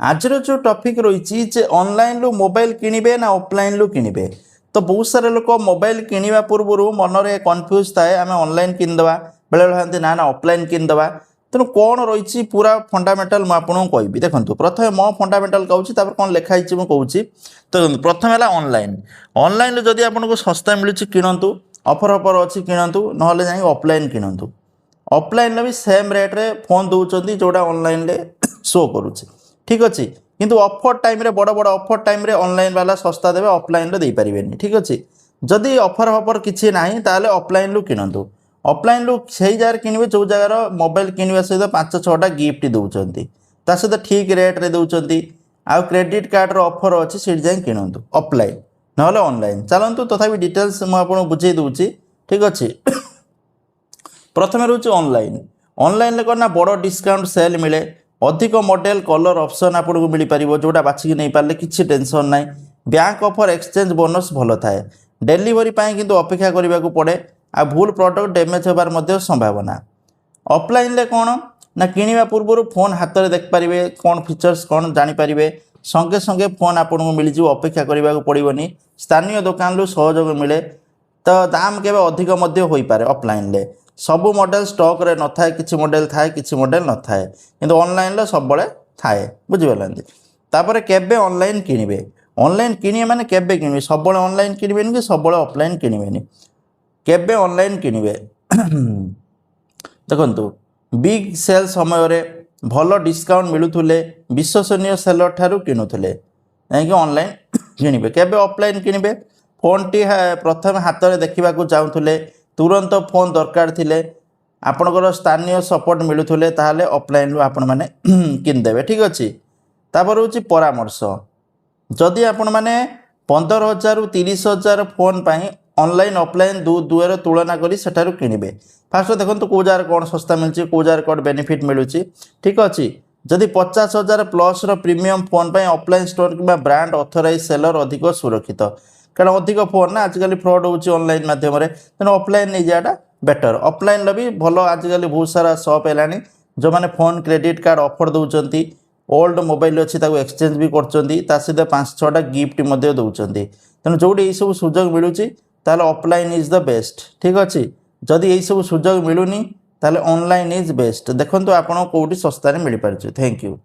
आज जो टॉपिक रही जे ऑनलाइन रू मोबाइल किनिबे ना ऑफलाइन रू किनिबे। तो बहुत सारे लोक मोबाइल किनिबा पूर्व मनरे कन्फ्यूज थाए आम ऑनलाइन किनदे बेले भाई ना ना ऑफलाइन किनदे। तेणु कौन रही पूरा फंडामेंटाल मुझे कहबी। देखो प्रथम मो फंडामेंटाल कहूँ कौन लिखाई मुझे कहूँ। तो प्रथम है ऑनलाइन। ऑनलाइन जदि आपको सस्ता मिलूँ किणतु ऑफर ऑफर अच्छी किणतु ना जा ऑफलाइन किणतु। ऑफलाइन भी सेम रेट्रे फोन दौरान जोड़ा ऑनलाइन शो करुच्छे ठीक अच्छे किंतु ऑफर टाइम रे बड़ बड़ ऑफर टाइम रे ऑनलाइन वाला सस्ता देवे ऑफलाइन रे दे पारिबेनी ठीक अच्छे। जदि ऑफर ऑफर किसी ना ताले ऑफलाइन रू किणतु। ऑफलाइन रू से जगह किणवे जो जगार मोबाइल किणवा सहित 5-6टा गिफ्ट दौरान ता सहित ठीक रेट रे दौरान आउ क्रेडिट कार्ड रो ऑफर अच्छी से जाए किणतु ऑफलाइन ना ऑनलाइन। चलतु तथापि डिटेल्स मुझे बुझे दूसरी ठीक अच्छे। प्रथम रोचे ऑनलाइन। ऑनलाइन कौन ना बड़ डिस्काउंट सेल मिले अधिक मॉडल कलर ऑप्शन आपको मिल पार जोटा बाछिकी नहीं पारे किसी टेंशन ना। बैंक ऑफर एक्सचेंज बोनस भल थाए। डेलीवरी किंतु अपेक्षा करने को पड़े आ भूल प्रोडक्ट डैमेज होबार मध्य संभावना। ऑफलाइन ले कौन ना किनिबा पूर्व फोन हाथ में देख पारे कौन फीचर्स कौन जानीपारे संगे संगे फोन आपको मिल अपेक्षा करने को पड़ोनी। स्थानीय दुकान रू सहयोग मिले तो दाम के अधिक हो पारे। ऑफलाइन ले सबू मॉडल स्टॉक रे न थाए किसी मॉडल थाए किसी मॉडल न थाए किंतु ऑनलाइन सब बड़े थाए बुझिपारती। तापर केबे ऑनलाइन किनिबे। ऑनलाइन किनिबे माने केबे किनिबे सब ऑनलाइन किनिबेनी कि सब ऑफलाइन किनिबेनी। केबे ऑनलाइन किनिबे देखंतु बिग सेल समय रे भल डिस्काउंट मिलुथुले विश्वसनीय सेलर ठारू किनुथुले कि ऑनलाइन किनिबे। केबे ऑफलाइन किनिबे फोन टी प्रथम हाथ में देखा चाहूले तुरंत फोन दरकार थिले आपणकर स्थानीय सपोर्ट मिलुथुले ताहले ऑफलाइन रू आपण माने किनदेबे ठीक अच्छे। तापर हूँ परामर्श जदि आपण माने 15,000 रू 30,000 फोन पाई ऑनलाइन ऑफलाइन दुएर तुलना करी सेठारु किनिबे। फास्ट देखो कौ जार कौन सस्ता मिलूँ कौ जार कौन बेनिफिट मिलूँ ठीक अच्छे। जदि 50,000 प्लस प्रीमियम फोन पाई ऑफलाइन स्टोर कि ब्रांड ऑथराइज सेलर अधिक सुरक्षित कारण अधिक फोन ना आजिकल फ्रॉड होची ऑनलाइन माध्यम तेना ऑफलाइन नहीं जाटा बेटर। ऑफलाइन भी भल आजिकल बहुत सारा शॉप है जो मैंने फोन क्रेडिट कार्ड ऑफर दौरान ओल्ड मोबाइल अच्छी एक्सचेंज भी कर सहित 5-6टा गिफ्ट दौरान तेणु जो ये सब सुजोग मिलूँ ताले ऑफलाइन इज द बेस्ट ठीक अच्छे। जदि यही सब सुजोग मिलूनी ताले ऑनलाइन इज बेस्ट। देखो आपड़ कौटी सस्तार मिल पारे। Thank you.